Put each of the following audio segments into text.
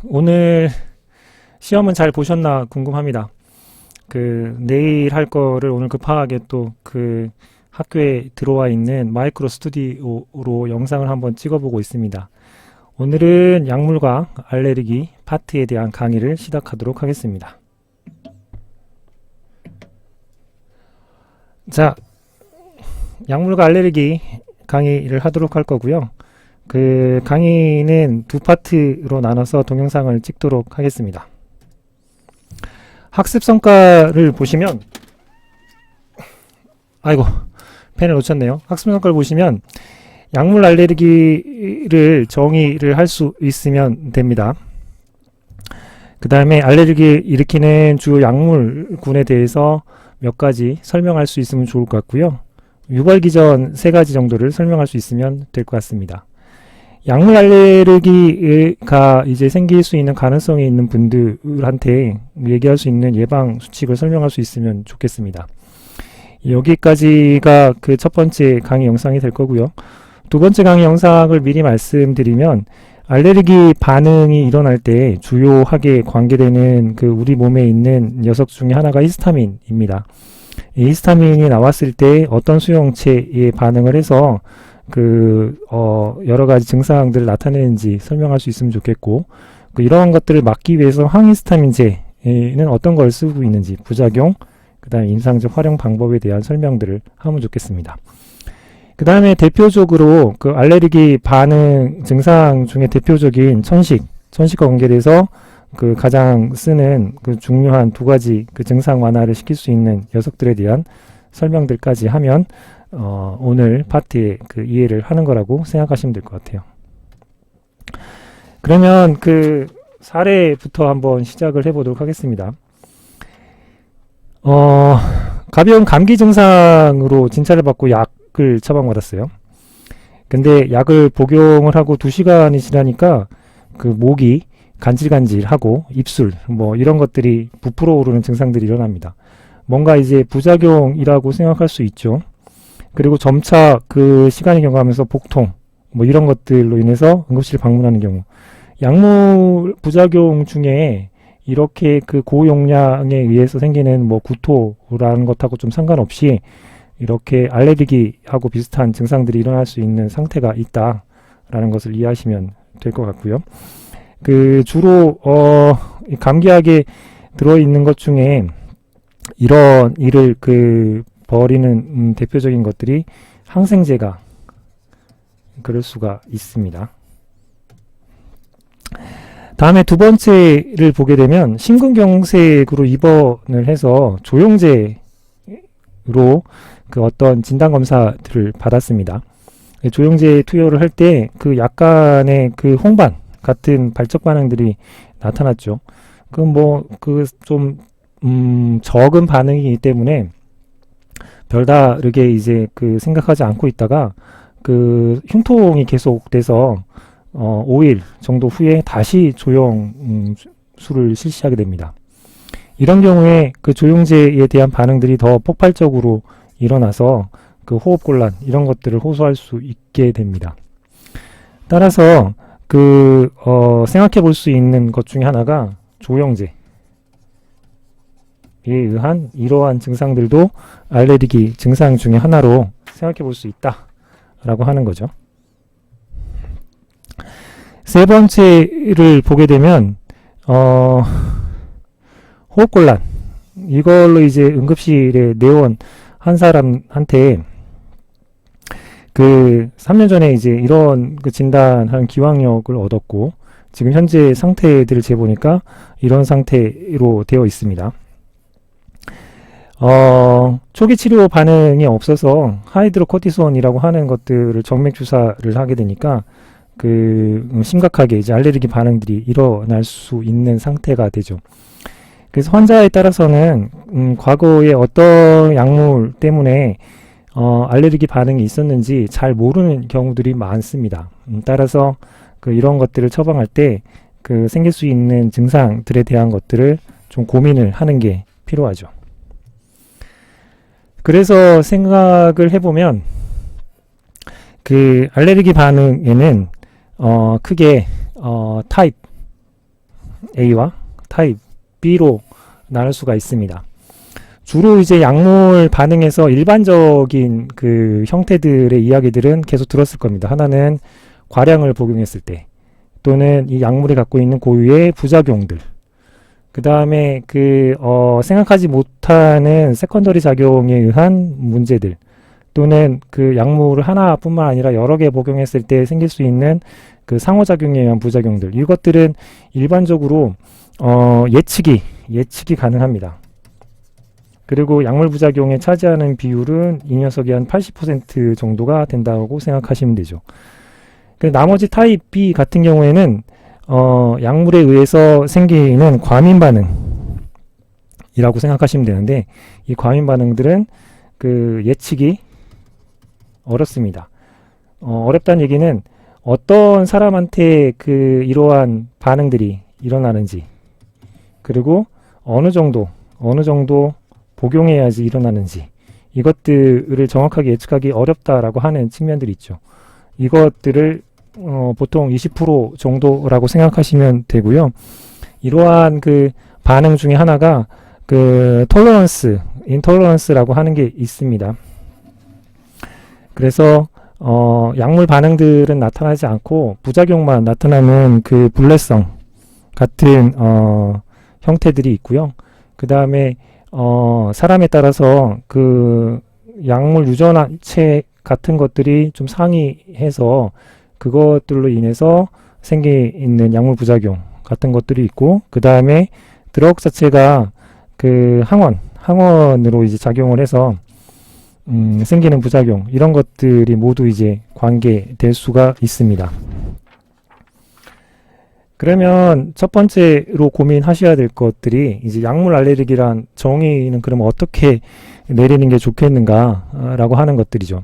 오늘 시험은 잘 보셨나 궁금합니다. 내일 할 거를 오늘 급하게 또 학교에 들어와 있는 마이크로 스튜디오로 영상을 한번 찍어보고 있습니다. 오늘은 약물과 알레르기 파트에 대한 강의를 시작하도록 하겠습니다. 자, 약물과 알레르기 강의를 하도록 할 거고요. 강의는 두 파트로 나눠서 동영상을 찍도록 하겠습니다. 학습 성과를 보시면, 펜을 놓쳤네요. 학습 성과를 보시면 약물 알레르기를 정의를 할 수 있으면 됩니다. 그 다음에 알레르기 일으키는 주요 약물군에 대해서 몇 가지 설명할 수 있으면 좋을 것 같고요. 유발기 전 3가지 정도를 설명할 수 있으면 될 것 같습니다. 약물 알레르기가 이제 생길 수 있는 가능성이 있는 분들한테 얘기할 수 있는 예방 수칙을 설명할 수 있으면 좋겠습니다. 여기까지가 첫 번째 강의 영상이 될 거고요. 두 번째 강의 영상을 미리 말씀드리면, 알레르기 반응이 일어날 때 주요하게 관계되는 우리 몸에 있는 녀석 중에 하나가 히스타민입니다. 이 히스타민이 나왔을 때 어떤 수용체에 반응을 해서 여러 가지 증상들을 나타내는지 설명할 수 있으면 좋겠고, 이러한 것들을 막기 위해서 항히스타민제는 어떤 걸 쓰고 있는지, 부작용, 그 다음에 임상적 활용 방법에 대한 설명들을 하면 좋겠습니다. 그 다음에 대표적으로 알레르기 반응 증상 중에 대표적인 천식과 관계돼서 가장 쓰는 중요한 2가지 증상 완화를 시킬 수 있는 녀석들에 대한 설명들까지 하면 오늘 파트에 이해를 하는 거라고 생각하시면 될 것 같아요. 그러면 사례부터 한번 시작을 해보도록 하겠습니다. 가벼운 감기 증상으로 진찰을 받고 약을 처방받았어요. 근데 약을 복용을 하고 2시간이 지나니까 목이 간질간질하고 입술 이런 것들이 부풀어 오르는 증상들이 일어납니다. 뭔가 이제 부작용이라고 생각할 수 있죠. 그리고 점차 시간이 경과하면서 복통 이런 것들로 인해서 응급실 방문하는 경우, 약물 부작용 중에 이렇게 고용량에 의해서 생기는 구토라는 것하고 좀 상관없이 이렇게 알레르기하고 비슷한 증상들이 일어날 수 있는 상태가 있다라는 것을 이해하시면 될 것 같고요. 주로 감기약에 들어있는 것 중에 이런 일을 벌이는 대표적인 것들이 항생제가 그럴 수가 있습니다. 다음에 두 번째를 보게 되면 심근경색으로 입원을 해서 조영제로 어떤 진단검사들을 받았습니다. 조영제 투여를 할 때 약간의 홍반 같은 발적 반응들이 나타났죠. 좀 적은 반응이기 때문에 별다르게 이제 생각하지 않고 있다가 흉통이 계속돼서 5일 정도 후에 다시 조영술을 실시하게 됩니다. 이런 경우에 조영제에 대한 반응들이 더 폭발적으로 일어나서 호흡곤란 이런 것들을 호소할 수 있게 됩니다. 따라서 생각해 볼 수 있는 것 중에 하나가 조영제에 의한 이러한 증상들도 알레르기 증상 중에 하나로 생각해 볼 수 있다라고 하는 거죠. 세 번째를 보게 되면 호흡곤란, 이걸로 이제 응급실에 내원 한 사람한테 3년 전에 이제 이런 진단한 기왕력을 얻었고, 지금 현재 상태들을 재보니까 이런 상태로 되어 있습니다. 초기 치료 반응이 없어서 하이드로코티손이라고 하는 것들을 정맥 주사를 하게 되니까 심각하게 이제 알레르기 반응들이 일어날 수 있는 상태가 되죠. 그래서 환자에 따라서는 과거에 어떤 약물 때문에 알레르기 반응이 있었는지 잘 모르는 경우들이 많습니다. 따라서 이런 것들을 처방할 때 생길 수 있는 증상들에 대한 것들을 좀 고민을 하는 게 필요하죠. 그래서 생각을 해보면 알레르기 반응에는 크게 타입 A와 타입 B로 나눌 수가 있습니다. 주로 이제 약물 반응에서 일반적인 그 형태들의 이야기들은 계속 들었을 겁니다. 하나는 과량을 복용했을 때, 또는 이 약물이 갖고 있는 고유의 부작용들, 그 다음에 생각하지 못하는 세컨더리 작용에 의한 문제들, 또는 그 약물을 하나뿐만 아니라 여러 개 복용했을 때 생길 수 있는 그 상호작용에 의한 부작용들, 이것들은 일반적으로 예측이 가능합니다. 그리고 약물 부작용에 차지하는 비율은 이 녀석이 한 80% 정도가 된다고 생각하시면 되죠. 나머지 타입 B 같은 경우에는 약물에 의해서 생기는 과민 반응이라고 생각하시면 되는데, 이 과민 반응들은 그 예측이 어렵습니다. 어렵다는 얘기는 어떤 사람한테 그 이러한 반응들이 일어나는지, 그리고 어느 정도 복용해야지 일어나는지, 이것들을 정확하게 예측하기 어렵다라고 하는 측면들이 있죠. 이것들을 보통 20% 정도라고 생각하시면 되고요. 이러한 그 반응 중에 하나가 그 인톨러런스라고 하는 게 있습니다. 그래서 약물 반응들은 나타나지 않고 부작용만 나타나는 그 불내성 같은 형태들이 있고요. 그 다음에 사람에 따라서 그 약물 유전체 같은 것들이 좀 상이해서 그것들로 인해서 생기는 약물 부작용 같은 것들이 있고, 그 다음에 드럭 자체가 그 항원으로 이제 작용을 해서 생기는 부작용, 이런 것들이 모두 이제 관계될 수가 있습니다. 그러면 첫 번째로 고민하셔야 될 것들이 이제 약물 알레르기란 정의는 그러면 어떻게 내리는 게 좋겠는가라고 하는 것들이죠.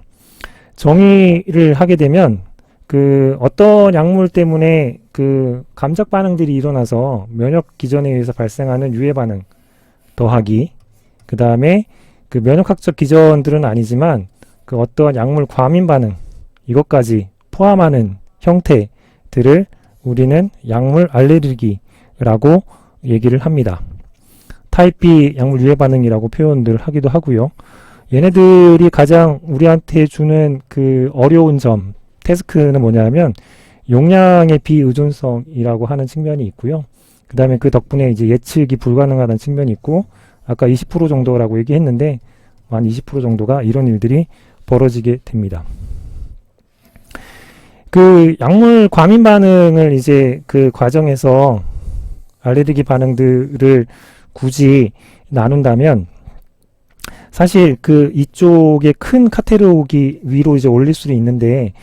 정의를 하게 되면 그 어떤 약물 때문에 그 감작 반응들이 일어나서 면역 기전에 의해서 발생하는 유해 반응 더하기, 그 다음에 그 면역학적 기전들은 아니지만 그 어떤 약물 과민 반응, 이것까지 포함하는 형태들을 우리는 약물 알레르기라고 얘기를 합니다. 타입 B 약물 유해 반응이라고 표현들 하기도 하고요. 얘네들이 가장 우리한테 주는 그 어려운 점, 태스크는 뭐냐면 용량의 비의존성이라고 하는 측면이 있고요. 그 다음에 그 덕분에 이제 예측이 불가능하다는 측면이 있고, 아까 20% 정도라고 얘기했는데 한 20% 정도가 이런 일들이 벌어지게 됩니다. 그 약물 과민 반응을 이제 그 과정에서 알레르기 반응들을 굳이 나눈다면, 사실 그 이쪽에 큰 카테고리 위로 이제 올릴 수도 있는데,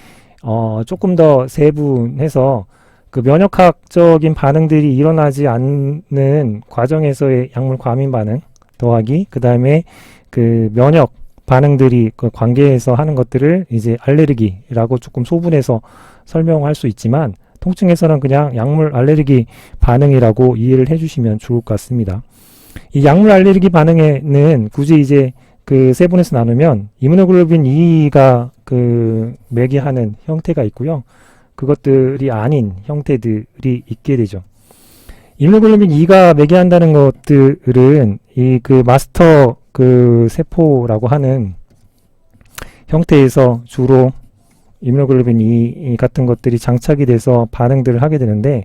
조금 더 세분해서 그 면역학적인 반응들이 일어나지 않는 과정에서의 약물 과민 반응 더하기, 그 다음에 그 면역 반응들이 그 관계에서 하는 것들을 이제 알레르기라고 조금 소분해서 설명할 수 있지만, 통칭해서는 그냥 약물 알레르기 반응이라고 이해를 해주시면 좋을 것 같습니다. 이 약물 알레르기 반응에는 굳이 이제 그 세분해서 나누면 이뮤노글로빈 E가 그 매개하는 형태가 있고요. 그것들이 아닌 형태들이 있게 되죠. 이뮤노글로빈 E가 매개한다는 것들은 이 그 마스터 그 세포라고 하는 형태에서 주로 이뮤노글로빈 E 같은 것들이 장착이 돼서 반응들을 하게 되는데,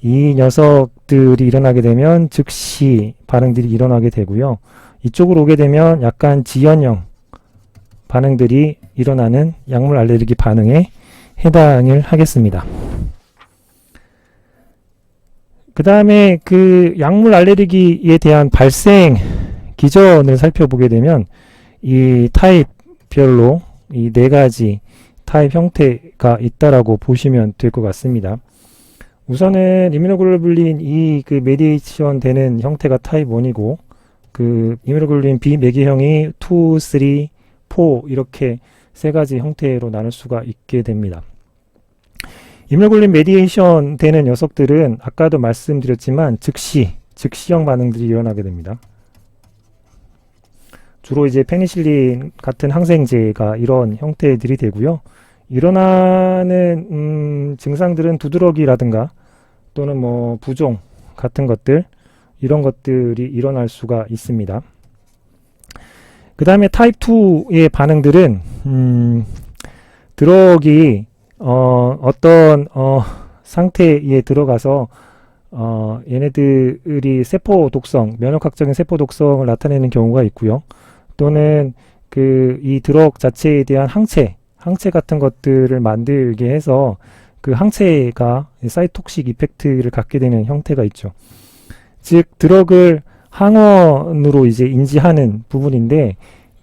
이 녀석들이 일어나게 되면 즉시 반응들이 일어나게 되고요. 이쪽으로 오게 되면 약간 지연형 반응들이 일어나는 약물 알레르기 반응에 해당을 하겠습니다. 그 다음에 그 약물 알레르기에 대한 발생 기전을 살펴보게 되면 이 타입별로 이 네 가지 타입 형태가 있다라고 보시면 될 것 같습니다. 우선은 이뮤노글로불린 E 그 메디에이션 되는 형태가 타입 1이고, 그 이뮤노글로불린 B 매개형이 2, 3, 4 이렇게 세 가지 형태로 나눌 수가 있게 됩니다. 이뮤노글로불린 메디에이션 되는 녀석들은 아까도 말씀드렸지만 즉시형 반응들이 일어나게 됩니다. 주로 이제 페니실린 같은 항생제가 이런 형태들이 되고요. 일어나는 증상들은 두드러기라든가 또는 뭐 부종 같은 것들, 이런 것들이 일어날 수가 있습니다. 그 다음에 타입 2의 반응들은 드럭이 어떤 상태에 들어가서 얘네들이 세포 독성, 면역학적인 세포 독성을 나타내는 경우가 있고요. 또는 이 드럭 자체에 대한 항체 같은 것들을 만들게 해서 그 항체가 사이톡식 이펙트를 갖게 되는 형태가 있죠. 즉 드럭을 항원으로 이제 인지하는 부분인데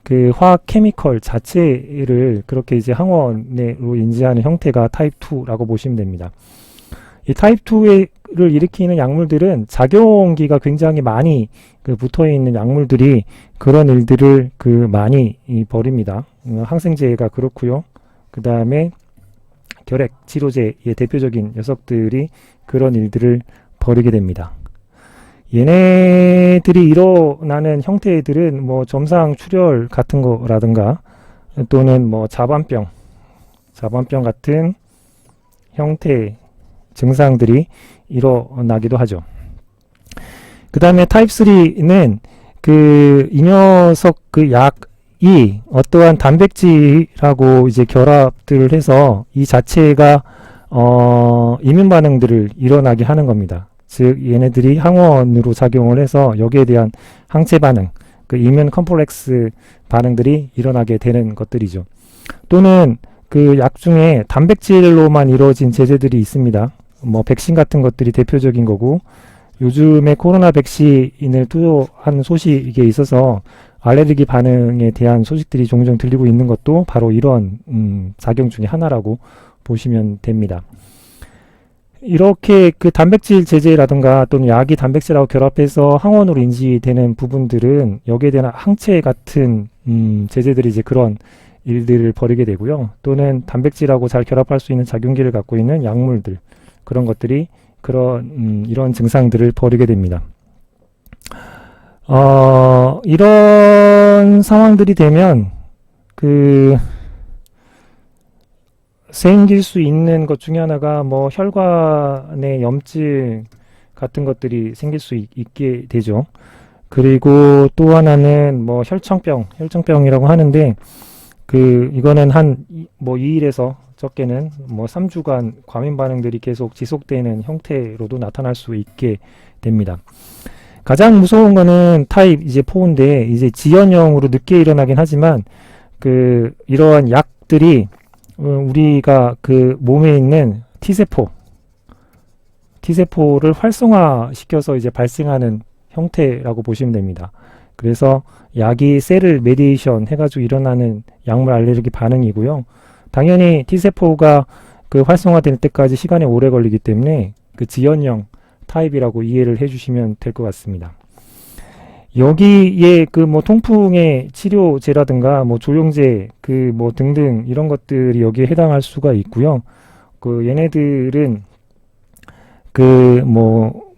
그 화학 케미컬 자체를 그렇게 이제 항원으로 인지하는 형태가 타입 2라고 보시면 됩니다. 이 타입 2를 일으키는 약물들은 작용기가 굉장히 많이 붙어 있는 약물들이 그런 일들을 많이 벌입니다. 항생제가 그렇고요. 그 다음에 결핵 치료제의 대표적인 녀석들이 그런 일들을 벌이게 됩니다. 얘네들이 일어나는 형태들은 뭐 점상 출혈 같은 거라든가 또는 뭐 자반병 같은 형태 증상들이 일어나기도 하죠. 그 다음에 타입 3는 이 녀석 약이 어떠한 단백질하고 이제 결합들을 해서 이 자체가 이민 반응들을 일어나게 하는 겁니다. 즉 얘네들이 항원으로 작용을 해서 여기에 대한 항체 반응, 이뮨 컴플렉스 반응들이 일어나게 되는 것들이죠. 또는 약 중에 단백질로만 이루어진 제제들이 있습니다. 뭐 백신 같은 것들이 대표적인 거고, 요즘에 코로나 백신을 투여한 소식에 있어서 알레르기 반응에 대한 소식들이 종종 들리고 있는 것도 바로 이런 작용 중에 하나라고 보시면 됩니다. 이렇게 단백질 제제라든가 또는 약이 단백질하고 결합해서 항원으로 인지되는 부분들은 여기에 대한 항체 같은 제제들이 이제 그런 일들을 벌이게 되고요. 또는 단백질하고 잘 결합할 수 있는 작용기를 갖고 있는 약물들, 그런 것들이 이런 증상들을 벌이게 됩니다. 이런 상황들이 되면 생길 수 있는 것 중에 하나가 뭐 혈관의 염증 같은 것들이 생길 수 있게 되죠. 그리고 또 하나는 뭐 혈청병이라고 하는데 이거는 한 2일에서 적게는 뭐 3주간 과민 반응들이 계속 지속되는 형태로도 나타날 수 있게 됩니다. 가장 무서운 거는 타입 이제 4인데 이제 지연형으로 늦게 일어나긴 하지만 이러한 약들이 우리가 몸에 있는 T세포를 활성화시켜서 이제 발생하는 형태라고 보시면 됩니다. 그래서 약이 셀을 메디에이션 해가지고 일어나는 약물 알레르기 반응이고요. 당연히 T세포가 활성화될 때까지 시간이 오래 걸리기 때문에 지연형 타입이라고 이해를 해주시면 될 것 같습니다. 여기에 뭐 통풍의 치료제라든가 뭐 조영제 뭐 등등 이런 것들이 여기에 해당할 수가 있고요. 얘네들은 뭐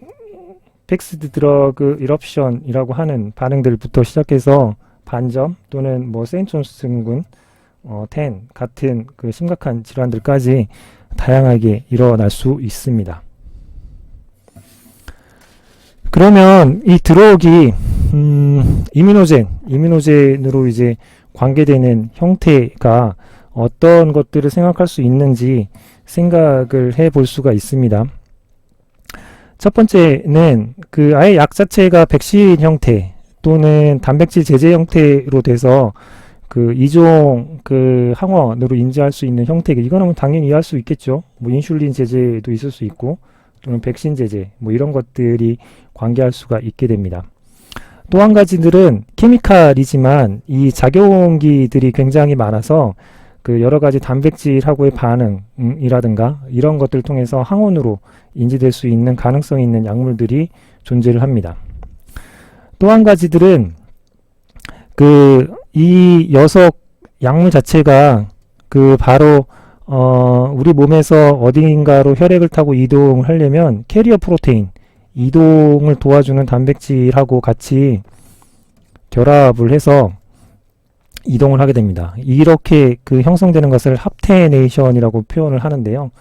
팩스드 드러그 이럽션이라고 하는 반응들부터 시작해서 반점 또는 뭐 세인존스 증후군, 텐 같은 심각한 질환들까지 다양하게 일어날 수 있습니다. 그러면 이 드럭이 이뮤노젠으로 이제 관계되는 형태가 어떤 것들을 생각할 수 있는지 생각을 해볼 수가 있습니다. 첫 번째는 아예 약 자체가 백신 형태 또는 단백질 제제 형태로 돼서 이종 항원으로 인지할 수 있는 형태, 이거는 당연히 이해할 수 있겠죠. 뭐 인슐린 제제도 있을 수 있고 또는 백신 제제 뭐 이런 것들이 관계할 수가 있게 됩니다. 또 한 가지들은 케미칼이지만 이 작용기들이 굉장히 많아서 여러 가지 단백질하고의 반응이라든가 이런 것들을 통해서 항원으로 인지될 수 있는 가능성이 있는 약물들이 존재를 합니다. 또 한 가지들은 이 녀석 약물 자체가 바로 우리 몸에서 어딘가로 혈액을 타고 이동을 하려면 캐리어 프로테인, 이동을 도와주는 단백질하고 같이 결합을 해서 이동을 하게 됩니다. 이렇게 형성되는 것을 합테네이션이라고 표현을 하는데요.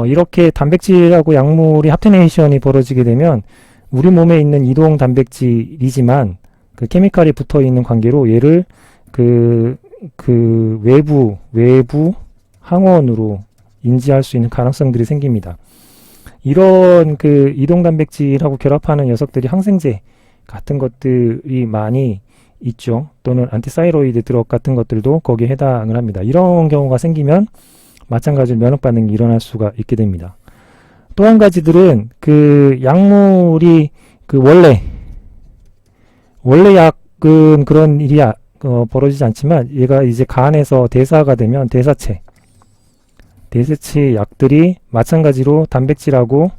이렇게 단백질하고 약물이 합테네이션이 벌어지게 되면 우리 몸에 있는 이동 단백질이지만 그 케미칼이 붙어 있는 관계로 얘를 그 외부 항원으로 인지할 수 있는 가능성들이 생깁니다. 이런 그 이동 단백질하고 결합하는 녀석들이 항생제 같은 것들이 많이 있죠. 또는 안티사이로이드 드럭 같은 것들도 거기에 해당을 합니다. 이런 경우가 생기면 마찬가지로 면역 반응이 일어날 수가 있게 됩니다. 또 한 가지들은 그 약물이 그 원래 약은 그런 일이 벌어지지 않지만 얘가 이제 간에서 대사가 되면 대사체 약들이 마찬가지로 단백질하고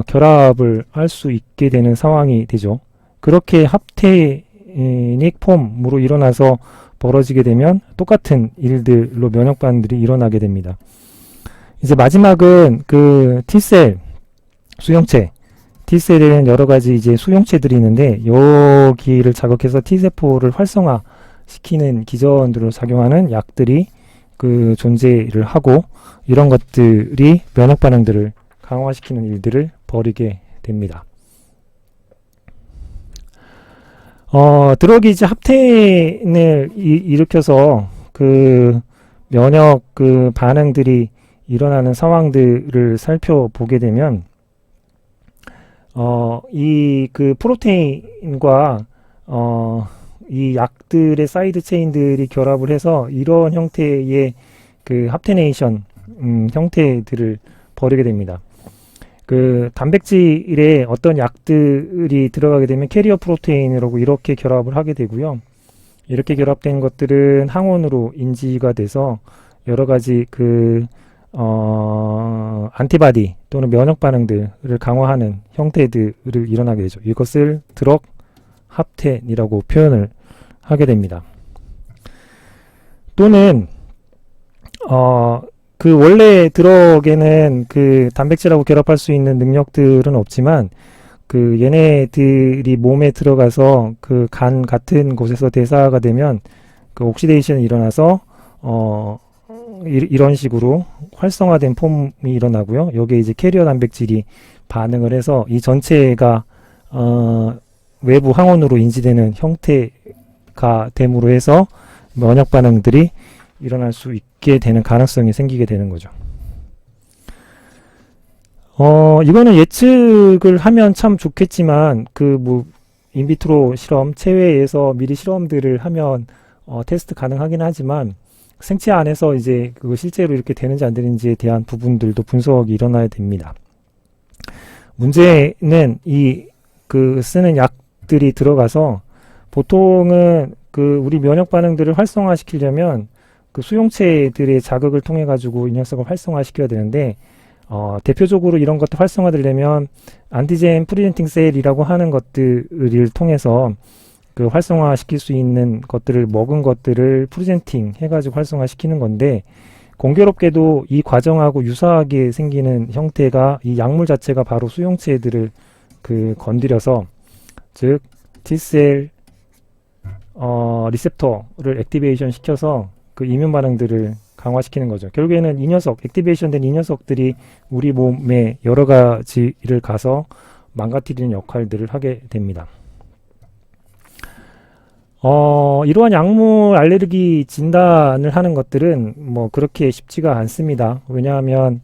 결합을 할 수 있게 되는 상황이 되죠. 그렇게 합테닉 폼으로 일어나서 벌어지게 되면 똑같은 일들로 면역 반응들이 일어나게 됩니다. 이제 마지막은 그 T셀, 수용체, T셀에는 여러 가지 이제 수용체들이 있는데 여기를 자극해서 T세포를 활성화시키는 기전으로 작용하는 약들이 그 존재를 하고 이런 것들이 면역 반응들을 강화시키는 일들을 벌이게 됩니다. 드럭이 이제 합텐을 일으켜서 그 면역 그 반응들이 일어나는 상황들을 살펴보게 되면 이 그 프로테인과 이 약들의 사이드 체인들이 결합을 해서 이런 형태의 그 합테네이션 형태들을 벌이게 됩니다. 그 단백질에 어떤 약들이 들어가게 되면 캐리어 프로테인이라고 이렇게 결합을 하게 되고요. 이렇게 결합된 것들은 항원으로 인지가 돼서 여러 가지 그 안티바디 또는 면역 반응들을 강화하는 형태들을 일어나게 되죠. 이것을 드럭 합텐이라고 표현을 하게 됩니다. 또는 그 원래 드럭에는 그 단백질하고 결합할 수 있는 능력들은 없지만 그 얘네들이 몸에 들어가서 그 간 같은 곳에서 대사가 되면 그 옥시데이션이 일어나서 이런 식으로 활성화된 폼이 일어나고요. 여기에 이제 캐리어 단백질이 반응을 해서 이 전체가 외부 항원으로 인지되는 형태가 됨으로 해서 면역 반응들이 일어날 수 있게 되는 가능성이 생기게 되는 거죠. 이거는 예측을 하면 참 좋겠지만 그 뭐 인비트로 실험, 체외에서 미리 실험들을 하면 테스트 가능하긴 하지만 생체 안에서 이제 그거 실제로 이렇게 되는지 안 되는지에 대한 부분들도 분석이 일어나야 됩니다. 문제는 이 그 쓰는 약들이 들어가서 보통은 그 우리 면역 반응들을 활성화시키려면 그 수용체들의 자극을 통해 가지고 이 녀석을 활성화시켜야 되는데 대표적으로 이런 것들 활성화되려면 안티젠 프리젠팅 셀이라고 하는 것들을 통해서 그 활성화시킬 수 있는 것들을 먹은 것들을 프리젠팅 해가지고 활성화시키는 건데 공교롭게도 이 과정하고 유사하게 생기는 형태가 이 약물 자체가 바로 수용체들을 그 건드려서 즉 T셀 리셉터를 액티베이션 시켜서 그 이뮨 반응들을 강화시키는 거죠. 결국에는 이 녀석, 액티베이션 된 이 녀석들이 우리 몸에 여러 가지를 가서 망가뜨리는 역할들을 하게 됩니다. 이러한 약물 알레르기 진단을 하는 것들은 뭐 그렇게 쉽지가 않습니다. 왜냐하면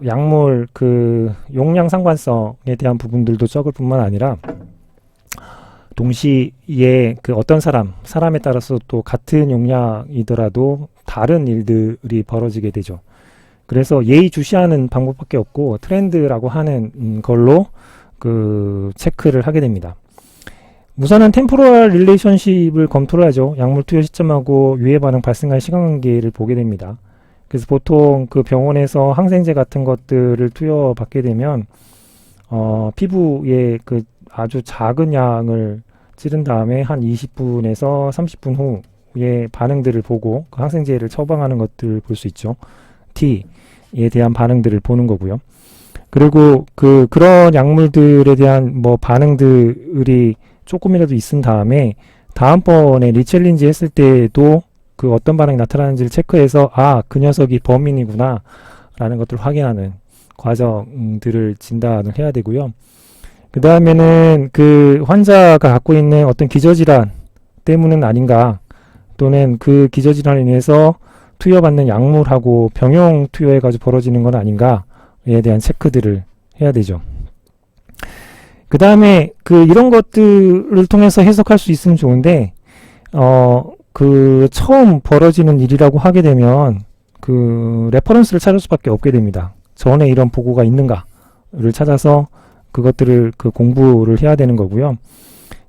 약물 그 용량 상관성에 대한 부분들도 적을 뿐만 아니라 동시에 그 어떤 사람에 따라서 또 같은 용량이더라도 다른 일들이 벌어지게 되죠. 그래서 예의주시하는 방법밖에 없고 트렌드라고 하는 걸로 그 체크를 하게 됩니다. 우선은 템포럴 릴레이션십을 검토를 하죠. 약물 투여 시점하고 유해 반응 발생할 시간관계를 보게 됩니다. 그래서 보통 그 병원에서 항생제 같은 것들을 투여받게 되면 피부에 아주 작은 양을 찌른 다음에 한 20분에서 30분 후에 반응들을 보고 그 항생제를 처방하는 것들을 볼 수 있죠. T에 대한 반응들을 보는 거고요. 그리고 그런 약물들에 대한 뭐 반응들이 조금이라도 있은 다음에 다음번에 리챌린지 했을 때도 그 어떤 반응이 나타나는지를 체크해서 아, 그 녀석이 범인이구나 라는 것들을 확인하는 과정들을 진단을 해야 되고요. 그 다음에는 그 환자가 갖고 있는 어떤 기저질환 때문은 아닌가, 또는 그 기저질환에 인해서 투여받는 약물하고 병용 투여해가지고 벌어지는 건 아닌가에 대한 체크들을 해야 되죠. 그 다음에 그 이런 것들을 통해서 해석할 수 있으면 좋은데, 그 처음 벌어지는 일이라고 하게 되면 그 레퍼런스를 찾을 수밖에 없게 됩니다. 전에 이런 보고가 있는가를 찾아서 그것들을 그 공부를 해야 되는 거고요.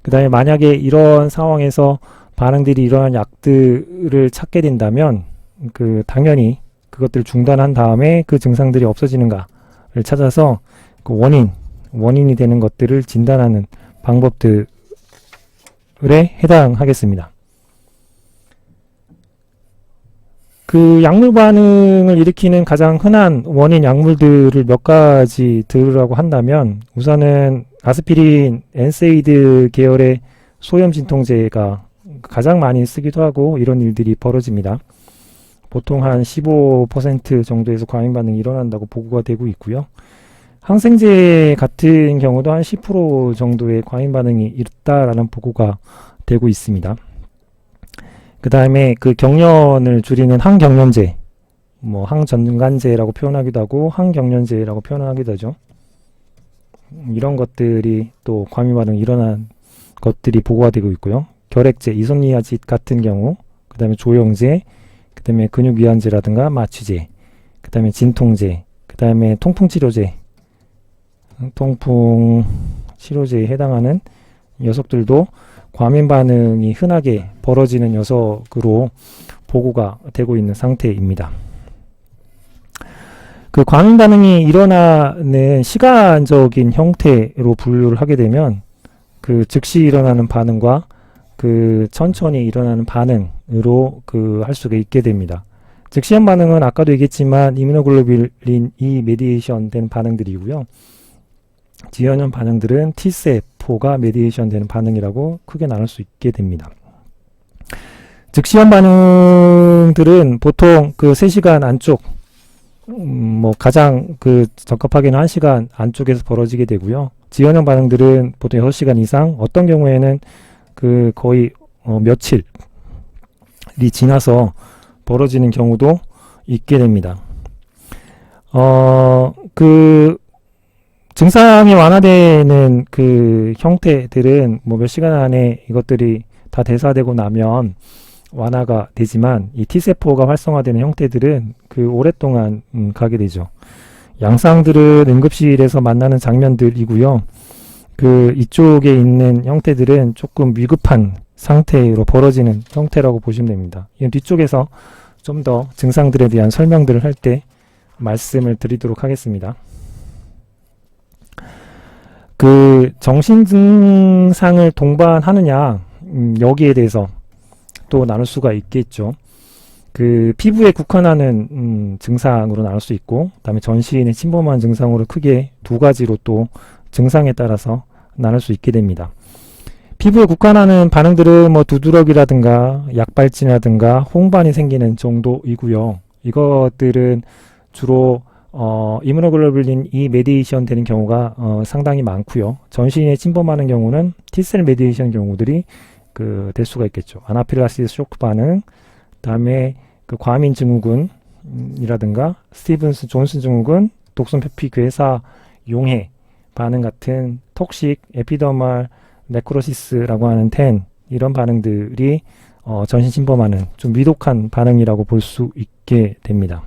그 다음에 만약에 이런 상황에서 반응들이 일어난 약들을 찾게 된다면 그 당연히 그것들을 중단한 다음에 그 증상들이 없어지는가를 찾아서 그 원인이 되는 것들을 진단하는 방법들에 해당하겠습니다. 그 약물 반응을 일으키는 가장 흔한 원인 약물들을 몇 가지 들으라고 한다면, 우선은 아스피린, 엔세이드 계열의 소염 진통제가 가장 많이 쓰기도 하고 이런 일들이 벌어집니다. 보통 한 15% 정도에서 과민 반응이 일어난다고 보고가 되고 있고요. 항생제 같은 경우도 한 10% 정도의 과민 반응이 있다라는 보고가 되고 있습니다. 그 다음에 그 경련을 줄이는 항경련제, 뭐 항전간제라고 표현하기도 하고 항경련제라고 표현하기도 하죠. 이런 것들이 또 과민 반응이 일어난 것들이 보고가 되고 있고요. 결핵제, 이소니아짓 같은 경우, 그 다음에 조영제, 그 다음에 근육이완제라든가 마취제, 그 다음에 진통제, 그 다음에 통풍치료제, 통풍치료제에 해당하는 녀석들도 과민 반응이 흔하게 벌어지는 녀석으로 보고가 되고 있는 상태입니다. 그 과민 반응이 일어나는 시간적인 형태로 분류를 하게 되면 그 즉시 일어나는 반응과 그 천천히 일어나는 반응으로 그 할 수가 있게 됩니다. 즉시한 반응은 아까도 얘기했지만 이뮤노글로불린 E 메디에이션 된 반응들이고요. 지연형 반응들은 T세포가 메디에이션 되는 반응이라고 크게 나눌 수 있게 됩니다. 즉시형 반응들은 보통 그 3시간 안쪽, 뭐 가장 그 적합하게는 1시간 안쪽에서 벌어지게 되고요. 지연형 반응들은 보통 6시간 이상, 어떤 경우에는 그 거의 며칠이 지나서 벌어지는 경우도 있게 됩니다. 그 증상이 완화되는 그 형태들은 뭐 몇 시간 안에 이것들이 다 대사되고 나면 완화가 되지만, 이 T세포가 활성화되는 형태들은 그 오랫동안 가게 되죠. 양상들은 응급실에서 만나는 장면들이고요. 그 이쪽에 있는 형태들은 조금 위급한 상태로 벌어지는 형태라고 보시면 됩니다. 이건 뒤쪽에서 좀 더 증상들에 대한 설명들을 할 때 말씀을 드리도록 하겠습니다. 그 정신 증상을 동반하느냐, 여기에 대해서 또 나눌 수가 있겠죠. 그 피부에 국한하는 증상으로 나눌 수 있고, 그다음에 전신에 침범한 증상으로 크게 두 가지로 또 증상에 따라서 나눌 수 있게 됩니다. 피부에 국한하는 반응들은 뭐 두드러기라든가 약발진이라든가 홍반이 생기는 정도이고요. 이것들은 주로 이뮤노글로불린 E 메디에이션 되는 경우가 상당히 많고요. 전신에 침범하는 경우는 T셀 메디에이션 경우들이 그 될 수가 있겠죠. 아나필락시스 쇼크 반응, 그다음에 그 과민 증후군이라든가 스티븐슨 존슨 증후군, 독성 표피 괴사 용해 반응 같은 톡식 에피더멀 네크로시스라고 하는 텐, 이런 반응들이 전신 침범하는 좀 위독한 반응이라고 볼 수 있게 됩니다.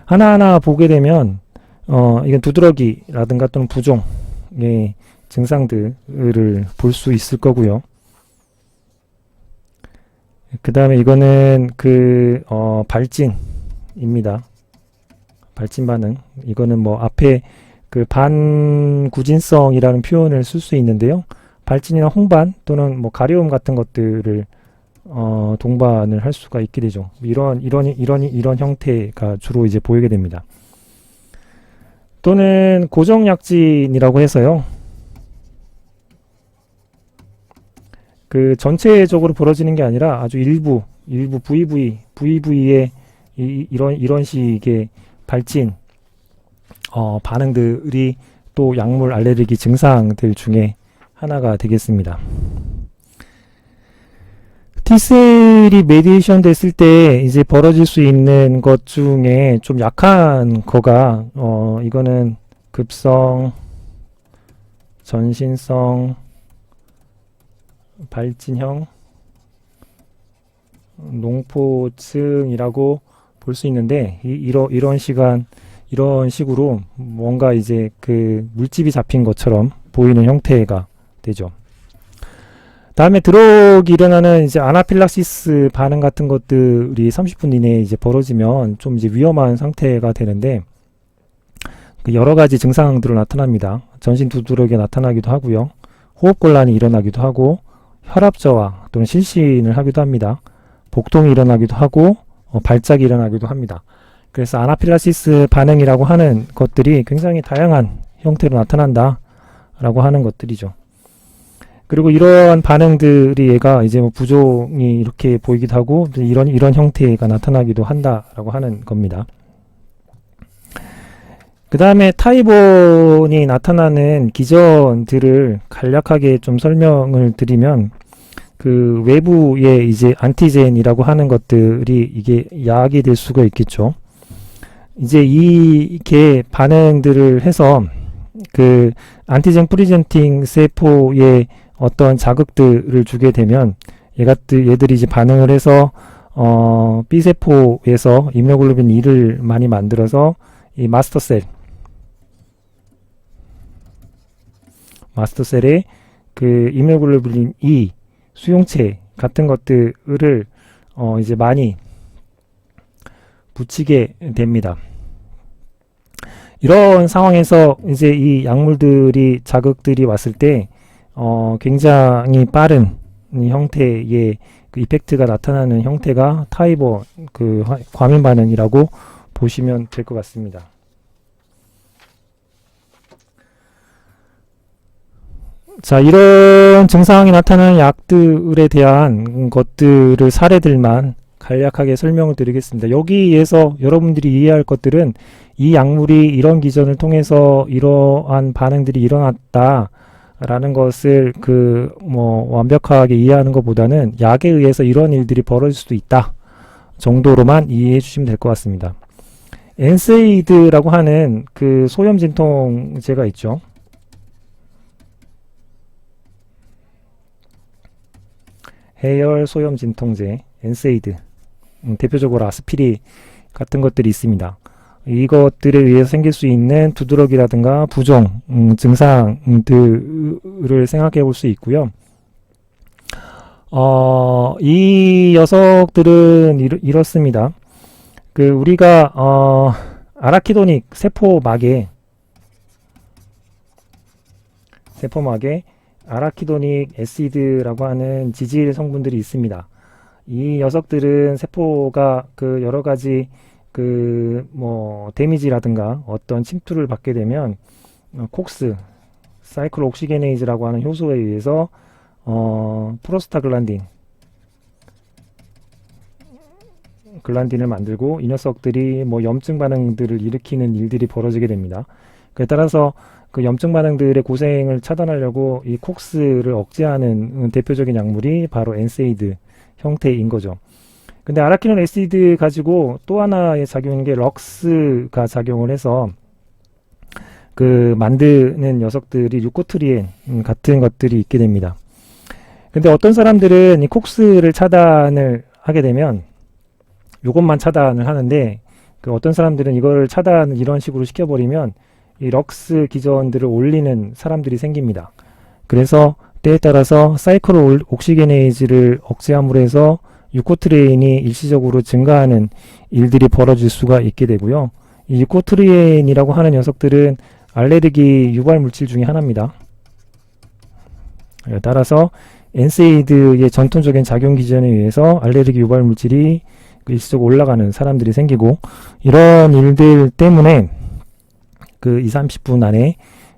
하나하나 보게 되면 이건 두드러기라든가 또는 부종의 증상들을 볼 수 있을 거고요. 그 다음에 이거는 그 발진입니다. 발진 반응. 이거는 뭐 앞에 그 반구진성이라는 표현을 쓸 수 있는데요. 발진이나 홍반 또는 뭐 가려움 같은 것들을 동반을 할 수가 있게 되죠. 이런 형태가 주로 이제 보이게 됩니다. 또는 고정약진이라고 해서요. 그 전체적으로 벌어지는 게 아니라 아주 일부 VV의 이런 식의 발진 반응들이 또 약물 알레르기 증상들 중에 하나가 되겠습니다. T셀이 메디에이션 됐을 때 이제 벌어질 수 있는 것 중에 좀 약한 거가 이거는 급성, 전신성, 발진형, 농포층이라고 볼 수 있는데 이런 식으로 뭔가 이제 그 물집이 잡힌 것처럼 보이는 형태가 되죠. 다음에 드럭이 일어나는 이제 아나필락시스 반응 같은 것들이 30분 이내에 이제 벌어지면 좀 이제 위험한 상태가 되는데 그 여러 가지 증상들로 나타납니다. 전신 두드러기가 나타나기도 하고요. 호흡곤란이 일어나기도 하고 혈압 저하 또는 실신을 하기도 합니다. 복통이 일어나기도 하고 발작이 일어나기도 합니다. 그래서 아나필락시스 반응이라고 하는 것들이 굉장히 다양한 형태로 나타난다라고 하는 것들이죠. 그리고 이러한 반응들이 얘가 이제 뭐 부종이 이렇게 보이기도 하고 이런 형태가 나타나기도 한다라고 하는 겁니다. 그 다음에 타이본이 나타나는 기전들을 간략하게 좀 설명을 드리면 그 외부에 이제 안티젠이라고 하는 것들이 이게 약이 될 수가 있겠죠. 이제 이게 반응들을 해서 그 안티젠 프리젠팅 세포의 어떤 자극들을 주게 되면 얘들이 이제 반응을 해서 B세포에서 임무글로빈 E를 많이 만들어서 이 마스터셀에 그 임무글로빈 E 수용체 같은 것들을 이제 많이 붙이게 됩니다. 이런 상황에서 이제 이 약물들이 자극들이 왔을 때 굉장히 빠른 형태의 그 이펙트가 나타나는 형태가 타이본 그 과민 반응이라고 보시면 될 것 같습니다. 자, 이런 증상이 나타나는 약들에 대한 것들을 사례들만 간략하게 설명을 드리겠습니다. 여기에서 여러분들이 이해할 것들은 이 약물이 이런 기전을 통해서 이러한 반응들이 일어났다라는 것을 완벽하게 이해하는 것보다는 약에 의해서 이런 일들이 벌어질 수도 있다 정도로만 이해해 주시면 될 것 같습니다. 엔세이드라고 하는 그 소염 진통제가 있죠. 해열 소염 진통제 엔세이드, 대표적으로 아스피린 같은 것들이 있습니다. 이것들에 의해서 생길 수 있는 두드러기라든가 부종 증상들을 생각해 볼 수 있고요. 이 녀석들은 이렇습니다. 그 우리가 아라키도닉 세포막에 아라키도닉 애시드라고 하는 지질 성분들이 있습니다. 이 녀석들은 세포가 그 여러 가지 데미지라든가 어떤 침투를 받게 되면 콕스, 사이클 옥시게네이즈라고 하는 효소에 의해서 글란딘을 만들고 이 녀석들이 염증 반응들을 일으키는 일들이 벌어지게 됩니다. 그에 따라서 그 염증 반응들의 고생을 차단하려고 이 콕스를 억제하는 대표적인 약물이 바로 엔세이드 형태인 거죠. 근데 아라키돈 애시드 가지고 또 하나의 작용인 게 럭스가 작용을 해서 그 만드는 녀석들이 유코트리엔 같은 것들이 있게 됩니다. 근데 어떤 사람들은 이 콕스를 차단을 하게 되면 이것만 차단을 하는데 그 어떤 사람들은 이걸 차단을 이런 식으로 시켜버리면 이 럭스 기전들을 올리는 사람들이 생깁니다. 그래서 때에 따라서 사이클 옥시게네이즈를 억제함으로 해서 유코트리엔이 일시적으로 증가하는 일들이 벌어질 수가 있게 되고요. 이 유코트리엔이라고 하는 녀석들은 알레르기 유발 물질 중에 하나입니다. 따라서 엔세이드의 전통적인 작용 기전에 의해서 알레르기 유발 물질이 일시적으로 올라가는 사람들이 생기고 이런 일들 때문에 그 20-30분 안에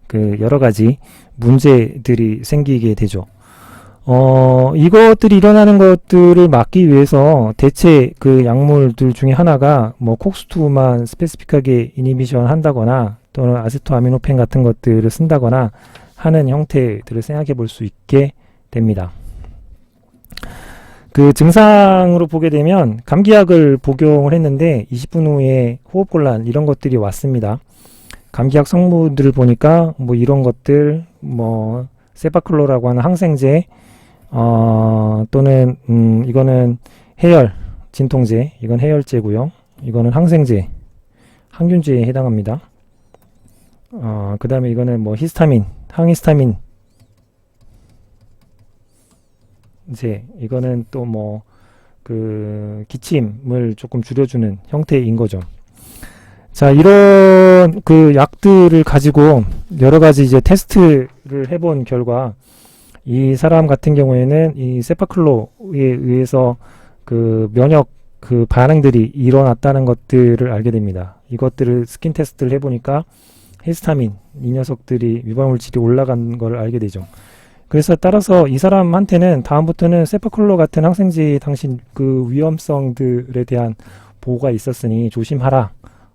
그 여러 가지 문제들이 생기게 되죠. 이것들이 일어나는 것들을 막기 위해서 대체 그 약물들 중에 하나가 뭐 콕스2만 스페시픽하게 이니비션 한다거나 또는 아세토아미노펜 같은 것들을 쓴다거나 하는 형태들을 생각해 볼 수 있게 됩니다. 그 증상으로 보게 되면 감기약을 복용을 했는데 20분 후에 호흡곤란 이런 것들이 왔습니다. 감기약 성분들을 보니까 뭐 이런 것들 뭐 세파클로라고 하는 항생제 또는 이거는 해열 진통제, 이건 해열제고요. 이거는 항생제, 항균제에 해당합니다. 그 다음에 이거는 뭐 히스타민, 항히스타민 이제 이거는 또 뭐 그 기침을 조금 줄여주는 형태인 거죠. 자, 이런 그 약들을 가지고 여러 가지 이제 테스트를 해본 결과 이 사람 같은 경우에는 이 세파클로에 의해서 그 면역 그 반응들이 일어났다는 것들을 알게 됩니다. 이것들을 스킨 테스트를 해보니까 히스타민 이 녀석들이 유발물질이 올라간 걸 알게 되죠. 그래서 따라서 이 사람한테는 다음부터는 세파클로 같은 항생제 당신 그 위험성들에 대한 보호가 있었으니 조심하라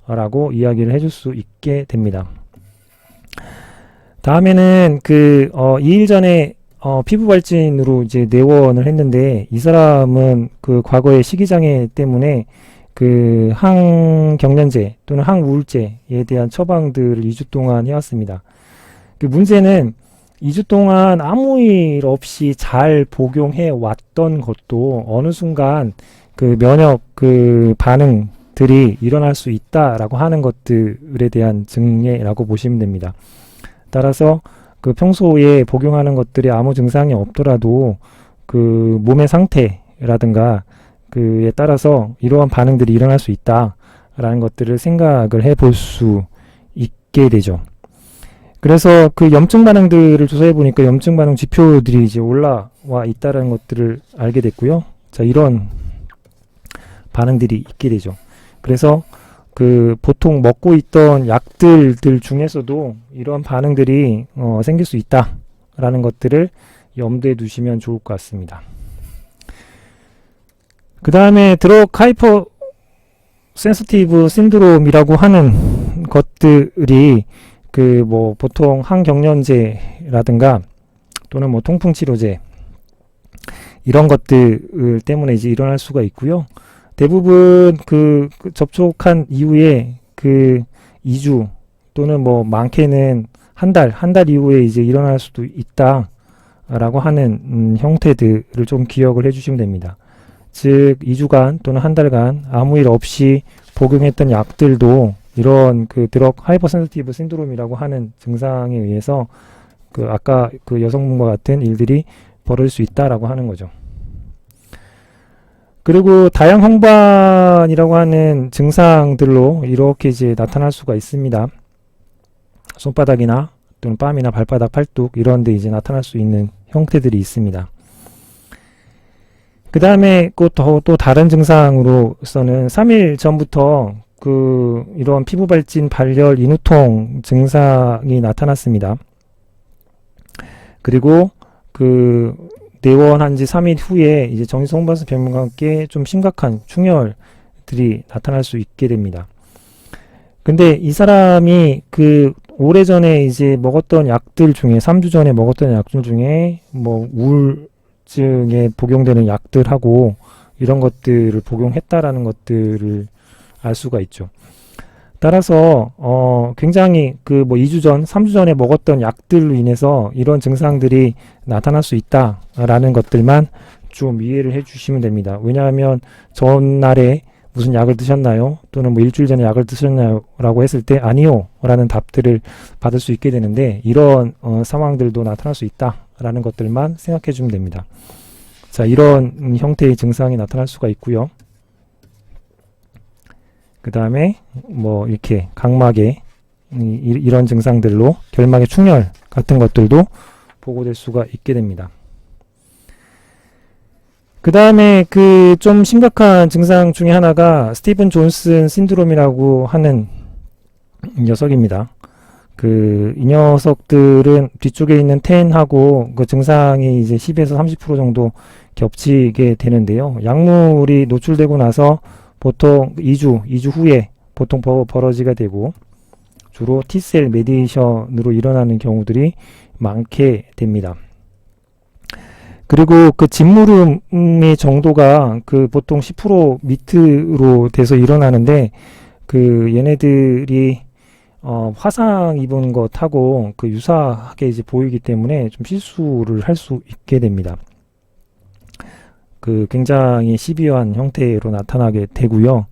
라고 이야기를 해줄 수 있게 됩니다. 다음에는 그 2일 전에 피부 발진으로 이제 내원을 했는데 이 사람은 그 과거의 식이장애 때문에 그 항경련제 또는 항우울제에 대한 처방들을 2주 동안 해왔습니다. 그 문제는 2주 동안 아무 일 없이 잘 복용해 왔던 것도 어느 순간 그 면역 그 반응들이 일어날 수 있다라고 하는 것들에 대한 증례라고 보시면 됩니다. 따라서 그 평소에 복용하는 것들이 아무 증상이 없더라도 그 몸의 상태라든가 그에 따라서 이러한 반응들이 일어날 수 있다라는 것들을 생각을 해볼 수 있게 되죠. 그래서 그 염증 반응들을 조사해 보니까 염증 반응 지표들이 이제 올라와 있다는 것들을 알게 됐고요. 자, 이런 반응들이 있게 되죠. 그래서 그 보통 먹고 있던 약들 중에서도 이러한 반응들이 생길 수 있다라는 것들을 염두에 두시면 좋을 것 같습니다. 그 다음에 드럭 하이퍼 센시티브 신드롬이라고 하는 것들이 그 뭐 보통 항경련제라든가 또는 뭐 통풍치료제 이런 것들 때문에 이제 일어날 수가 있고요. 대부분 그 접촉한 이후에 그 2주 또는 뭐 많게는 한 달 이후에 이제 일어날 수도 있다라고 하는 형태들을 좀 기억을 해주시면 됩니다. 즉 2주간 또는 한 달간 아무 일 없이 복용했던 약들도 이런 그 드럭 하이퍼센시티브 신드롬이라고 하는 증상에 의해서 그 아까 그 여성분과 같은 일들이 벌어질 수 있다라고 하는 거죠. 그리고 다양 황반이라고 하는 증상들로 이렇게 이제 나타날 수가 있습니다. 손바닥이나 또는 뺨이나 발바닥, 팔뚝 이런 데 이제 나타날 수 있는 형태들이 있습니다. 그 다음에 또 다른 증상으로서는 3일 전부터 그 이런 피부 발진, 발열, 인후통 증상이 나타났습니다. 그리고 그 내원한 지 3일 후에 이제 정신성분성 변명과 함께 좀 심각한 충혈들이 나타날 수 있게 됩니다. 근데 이 사람이 그 오래전에 이제 먹었던 약들 중에 3주 전에 먹었던 약들 중에 뭐 우울증에 복용되는 약들하고 이런 것들을 복용했다라는 것들을 알 수가 있죠. 따라서 굉장히 그 뭐 2주 전, 3주 전에 먹었던 약들로 인해서 이런 증상들이 나타날 수 있다라는 것들만 좀 이해를 해 주시면 됩니다. 왜냐하면 전날에 무슨 약을 드셨나요? 또는 뭐 일주일 전에 약을 드셨나요? 라고 했을 때 아니요 라는 답들을 받을 수 있게 되는데 이런 상황들도 나타날 수 있다라는 것들만 생각해 주면 됩니다. 자, 이런 형태의 증상이 나타날 수가 있고요. 그 다음에 뭐 이렇게 각막에 이런 증상들로 결막의 충혈 같은 것들도 보고될 수가 있게 됩니다. 그 다음에 그 좀 심각한 증상 중에 하나가 스티븐 존슨 신드롬이라고 하는 녀석입니다. 이 녀석들은 뒤쪽에 있는 10하고 그 증상이 이제 10에서 30% 정도 겹치게 되는데요. 약물이 노출되고 나서 보통 2주 후에 보통 벌어지게 되고 주로 T셀 메디에이션으로 일어나는 경우들이 많게 됩니다. 그리고 그 진물음의 정도가 보통 10% 밑으로 돼서 일어나는데 얘네들이 화상 입은 것하고 유사하게 이제 보이기 때문에 좀 실수를 할 수 있게 됩니다. 굉장히 시비한 형태로 나타나게 되고요.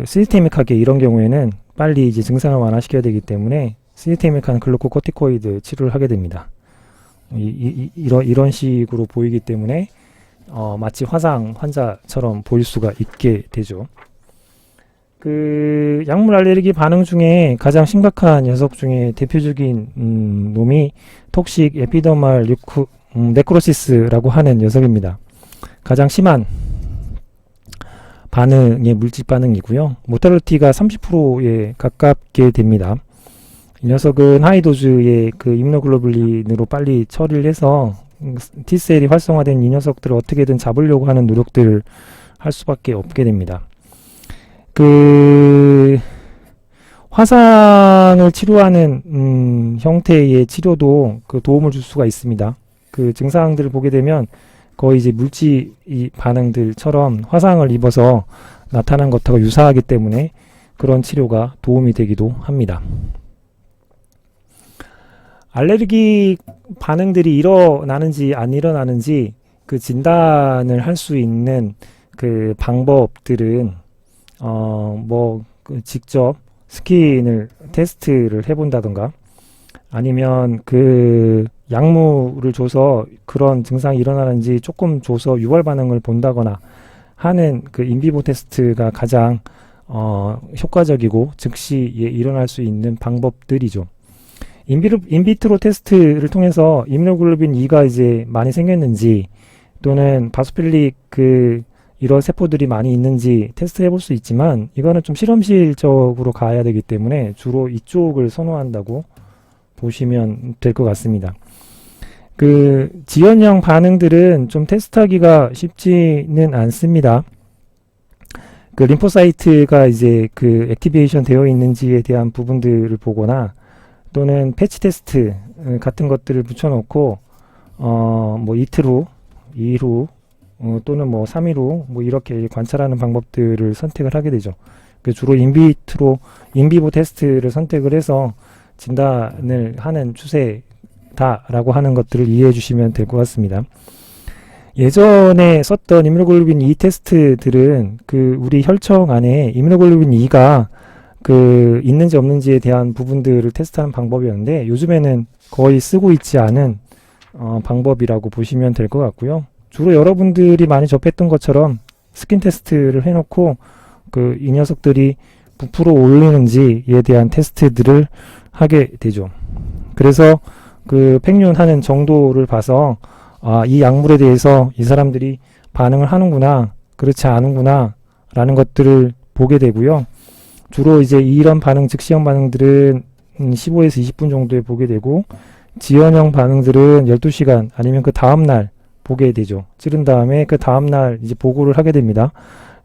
시스테믹하게 이런 경우에는 빨리 이제 증상을 완화시켜야 되기 때문에 시스테믹한 글루코코티코이드 치료를 하게 됩니다. 이런 식으로 보이기 때문에 마치 화상 환자처럼 보일 수가 있게 되죠. 약물 알레르기 반응 중에 가장 심각한 녀석 중에 대표적인 놈이 톡식 에피더말 네크로시스라고 하는 녀석입니다. 가장 심한 반응의 물질 반응이고요. 모탈리티가 30%에 가깝게 됩니다. 이 녀석은 하이도즈의 임무노글로불린으로 빨리 처리를 해서 T셀이 활성화된 이 녀석들을 어떻게든 잡으려고 하는 노력들을 할 수밖에 없게 됩니다. 화상을 치료하는 형태의 치료도 도움을 줄 수가 있습니다. 증상들을 보게 되면 거의 이제 물질 반응들처럼 화상을 입어서 나타난 것하고 유사하기 때문에 그런 치료가 도움이 되기도 합니다. 알레르기 반응들이 일어나는지 안 일어나는지 진단을 할 수 있는 방법들은 직접 스킨을 테스트를 해본다던가 아니면 약물을 줘서 그런 증상이 일어나는지 조금 줘서 유발 반응을 본다거나 하는 인비보 테스트가 가장 효과적이고 즉시에 일어날 수 있는 방법들이죠. 인비트로 테스트를 통해서 임무노글로빈 E가 이제 많이 생겼는지 또는 바소필릭 이런 세포들이 많이 있는지 테스트 해볼 수 있지만 이거는 좀 실험실적으로 가야 되기 때문에 주로 이쪽을 선호한다고 보시면 될 것 같습니다. 지연형 반응들은 좀 테스트하기가 쉽지는 않습니다. 림포사이트가 이제 액티베이션 되어 있는지에 대한 부분들을 보거나 또는 패치 테스트 같은 것들을 붙여놓고 이틀 후, 2일 후 또는 3일 후 이렇게 관찰하는 방법들을 선택을 하게 되죠. 주로 인비보 테스트를 선택을 해서 진단을 하는 추세다라고 하는 것들을 이해해 주시면 될 것 같습니다. 예전에 썼던 임무노글로빈 E 테스트들은 우리 혈청 안에 임무노글로빈 E가 있는지 없는지에 대한 부분들을 테스트하는 방법이었는데 요즘에는 거의 쓰고 있지 않은 방법이라고 보시면 될 것 같고요. 주로 여러분들이 많이 접했던 것처럼 스킨 테스트를 해놓고 이 녀석들이 부풀어 올리는지에 대한 테스트들을 하게 되죠. 그래서 팽윤하는 정도를 봐서 이 약물에 대해서 이 사람들이 반응을 하는구나 그렇지 않은구나 라는 것들을 보게 되고요. 주로 이제 이런 반응 즉시형 반응들은 15에서 20분 정도에 보게 되고 지연형 반응들은 12시간 아니면 다음날 보게 되죠. 찌른 다음에 다음날 이제 보고를 하게 됩니다.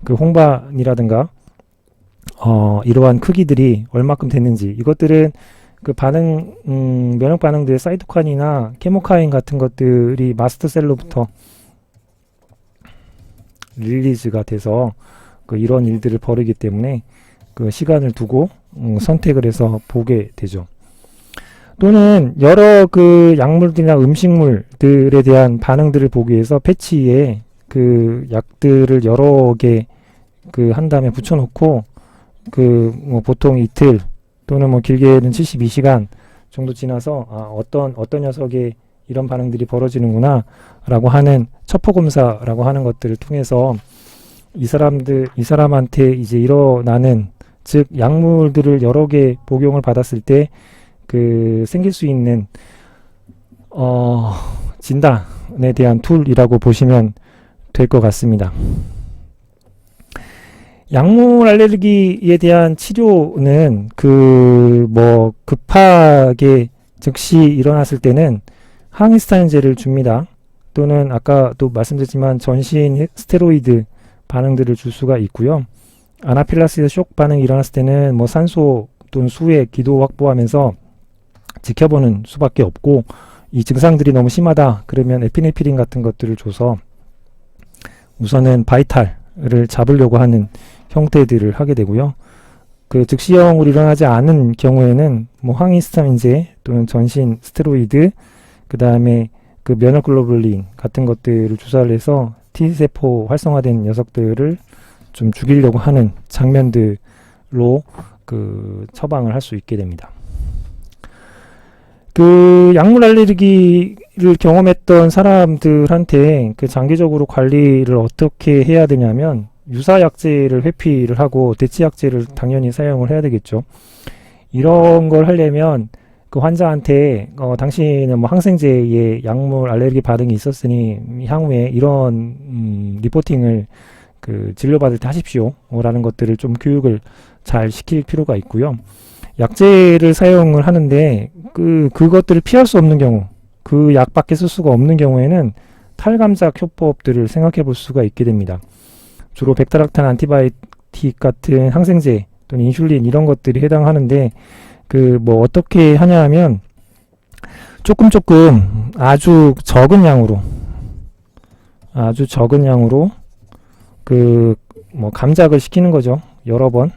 홍반이라든가 이러한 크기들이 얼마큼 됐는지 이것들은 반응 면역 반응들의 사이토카인이나 케모카인 같은 것들이 마스터셀로부터 릴리즈가 돼서 이런 일들을 벌이기 때문에 시간을 두고 선택을 해서 보게 되죠. 또는 여러 약물들이나 음식물들에 대한 반응들을 보기 위해서 패치에 약들을 여러 개 한 다음에 붙여놓고 보통 이틀 또는 길게는 72시간 정도 지나서 어떤 녀석에 이런 반응들이 벌어지는구나 라고 하는 첩보 검사라고 하는 것들을 통해서 이 사람한테 이제 일어나는 즉 약물들을 여러 개 복용을 받았을 때 생길 수 있는 진단에 대한 툴이라고 보시면 될 것 같습니다. 약물 알레르기에 대한 치료는 급하게 즉시 일어났을 때는 항히스타민제를 줍니다. 또는 아까도 말씀드렸지만 전신 스테로이드 반응들을 줄 수가 있고요. 아나필락시스 쇼크 반응이 일어났을 때는 산소 또는 수의 기도 확보하면서 지켜보는 수밖에 없고, 이 증상들이 너무 심하다 그러면 에피네피린 같은 것들을 줘서 우선은 바이탈을 잡으려고 하는 형태들을 하게 되고요. 그 즉시형으로 일어나지 않은 경우에는 항히스타민제 또는 전신 스테로이드, 그 다음에 그 면역글로불린 같은 것들을 주사를 해서 T세포 활성화된 녀석들을 좀 죽이려고 하는 장면들로 처방을 할 수 있게 됩니다. 그 약물 알레르기를 경험했던 사람들한테 그 장기적으로 관리를 어떻게 해야 되냐면, 유사약제를 회피를 하고 대치약제를 당연히 사용을 해야 되겠죠. 이런 걸 하려면 그 환자한테 당신은 항생제에 약물 알레르기 반응이 있었으니 향후에 이런 리포팅을 진료받을 때 하십시오 라는 것들을 좀 교육을 잘 시킬 필요가 있고요. 약제를 사용을 하는데 그것들을 피할 수 없는 경우, 그 약밖에 쓸 수가 없는 경우에는 탈감작 효법들을 생각해 볼 수가 있게 됩니다. 주로 백타락탄 안티바이오틱 같은 항생제 또는 인슐린 이런 것들이 해당하는데, 어떻게 하냐 하면 조금 아주 적은 양으로 감작을 시키는 거죠. 여러 번.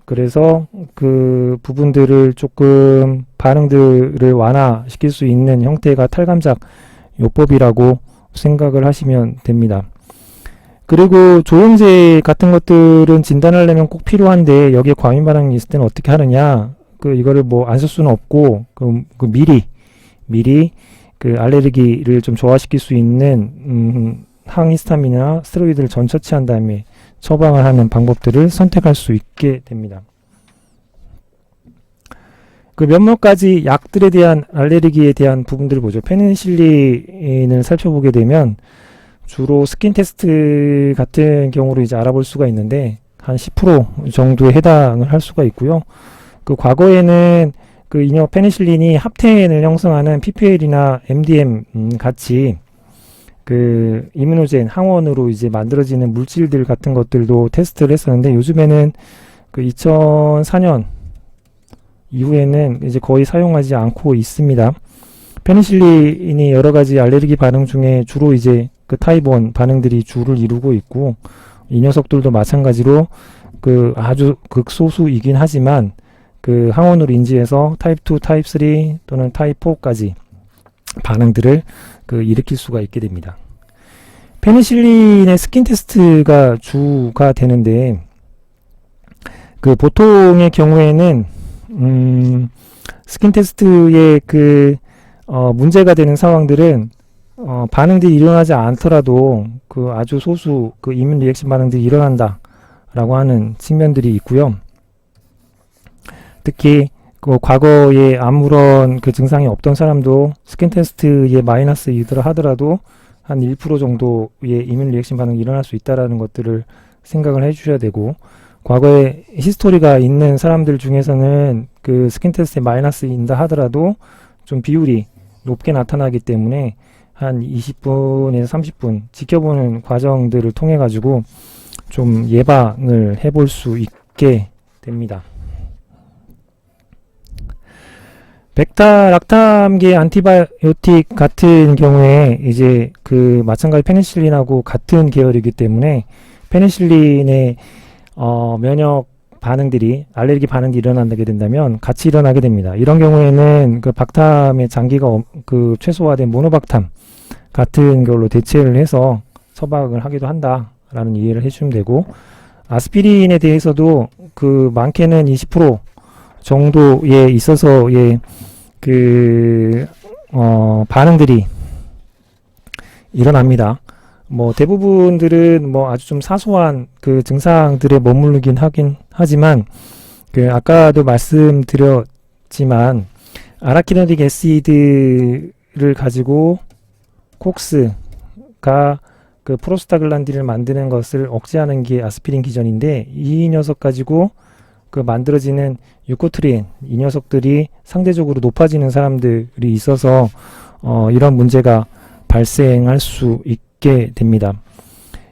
그래서 그 부분들을 조금 반응들을 완화시킬 수 있는 형태가 탈감작 요법이라고 생각을 하시면 됩니다. 그리고 조영제 같은 것들은 진단하려면 꼭 필요한데, 여기에 과민 반응이 있을 때는 어떻게 하느냐, 이거를 안 쓸 수는 없고, 미리 알레르기를 좀 저하시킬 수 있는 항히스타민이나 스테로이드를 전 처치한 다음에 처방을 하는 방법들을 선택할 수 있게 됩니다. 몇몇 가지 약들에 대한 알레르기에 대한 부분들을 보죠. 페니실린을 살펴보게 되면 주로 스킨 테스트 같은 경우로 이제 알아볼 수가 있는데, 한 10% 정도에 해당을 할 수가 있고요. 과거에는 이뇨 페니실린이 합텐을 형성하는 PPL이나 MDM 같이 이뮤노젠 항원으로 이제 만들어지는 물질들 같은 것들도 테스트를 했었는데, 요즘에는 2004년 이후에는 이제 거의 사용하지 않고 있습니다. 페니실린이 여러 가지 알레르기 반응 중에 주로 이제 타입 1 반응들이 주를 이루고 있고, 이 녀석들도 마찬가지로 아주 극소수이긴 하지만 항원으로 인지해서 타입 2, 타입 3 또는 타입 4까지 반응들을 일으킬 수가 있게 됩니다. 페니실린의 스킨 테스트가 주가 되는데, 보통의 경우에는 스킨 테스트에 문제가 되는 상황들은 반응들이 일어나지 않더라도 아주 소수 이뮨 리액션 반응들이 일어난다 라고 하는 측면들이 있고요. 특히 과거에 아무런 증상이 없던 사람도 스킨 테스트에 마이너스 이더라 하더라도 한 1% 정도의 이뮨 리액션 반응이 일어날 수 있다라는 것들을 생각을 해 주셔야 되고, 과거에 히스토리가 있는 사람들 중에서는 스킨 테스트에 마이너스인다 하더라도 좀 비율이 높게 나타나기 때문에 한 20분에서 30분 지켜보는 과정들을 통해 가지고 좀 예방을 해볼 수 있게 됩니다. 백타락탐계 안티바이오틱 같은 경우에 이제 마찬가지 페니실린하고 같은 계열이기 때문에 페니실린의 면역 반응들이, 알레르기 반응이 일어나게 된다면 같이 일어나게 됩니다. 이런 경우에는 박탐의 장기가 최소화된 모노박탐 같은 걸로 대체를 해서 처방을 하기도 한다라는 이해를 해주시면 되고, 아스피린에 대해서도 많게는 20% 정도에 있어서의 반응들이 일어납니다. 대부분들은 아주 좀 사소한 증상들에 머무르긴 하긴 하지만, 아까도 말씀드렸지만, 아라키노딕 애시드를 가지고 콕스가 그 프로스타글란딘을 만드는 것을 억제하는 게 아스피린 기전인데, 이 녀석 가지고 그 만들어지는 유코트린, 이 녀석들이 상대적으로 높아지는 사람들이 있어서 이런 문제가 발생할 수 있게 됩니다.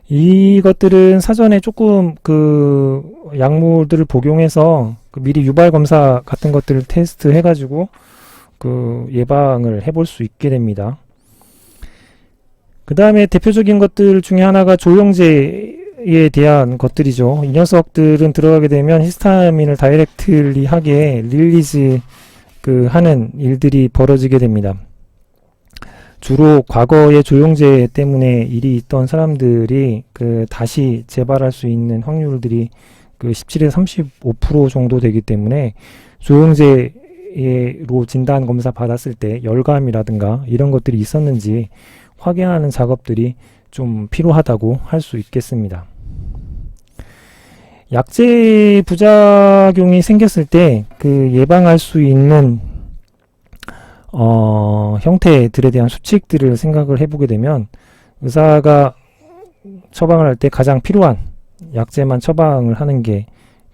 이것들은 사전에 조금 그 약물들을 복용해서 그 미리 유발 검사 같은 것들을 테스트 해가지고 그 예방을 해볼 수 있게 됩니다. 그 다음에 대표적인 것들 중에 하나가 조영제에 대한 것들이죠. 이 녀석들은 들어가게 되면 히스타민을 다이렉트리하게 릴리즈 하는 일들이 벌어지게 됩니다. 주로 과거의 조영제 때문에 일이 있던 사람들이 다시 재발할 수 있는 확률들이 17에서 35% 정도 되기 때문에 조영제로 진단 검사 받았을 때 열감이라든가 이런 것들이 있었는지 확인하는 작업들이 좀 필요하다고 할 수 있겠습니다. 약제 부작용이 생겼을 때 예방할 수 있는 형태들에 대한 수칙들을 생각을 해보게 되면 의사가 처방을 할 때 가장 필요한 약제만 처방을 하는 게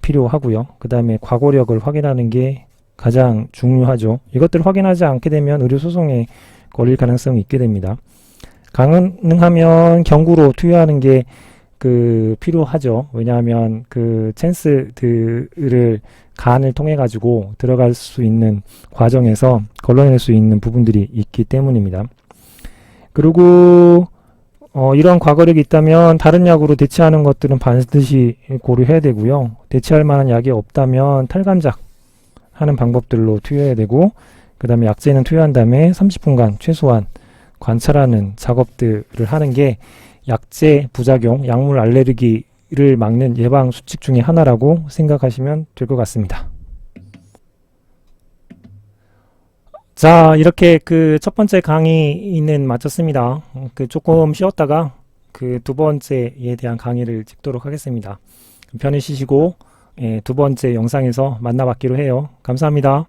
필요하고요. 그 다음에 과거력을 확인하는 게 가장 중요하죠. 이것들을 확인하지 않게 되면 의료소송에 걸릴 가능성이 있게 됩니다. 가능하면 경구로 투여하는 게 필요하죠. 왜냐하면 찬스들을 간을 통해 가지고 들어갈 수 있는 과정에서 걸러낼 수 있는 부분들이 있기 때문입니다. 그리고 이런 과거력이 있다면 다른 약으로 대체하는 것들은 반드시 고려해야 되고요. 대체할 만한 약이 없다면 탈감작 하는 방법들로 투여해야 되고, 그 다음에 약제는 투여한 다음에 30분간 최소한 관찰하는 작업들을 하는 게 약제 부작용, 약물 알레르기를 막는 예방 수칙 중에 하나라고 생각하시면 될 것 같습니다. 자, 이렇게 첫 번째 강의는 마쳤습니다. 조금 쉬었다가 두 번째에 대한 강의를 찍도록 하겠습니다. 편히 쉬시고 두 번째 영상에서 만나 뵙기로 해요. 감사합니다.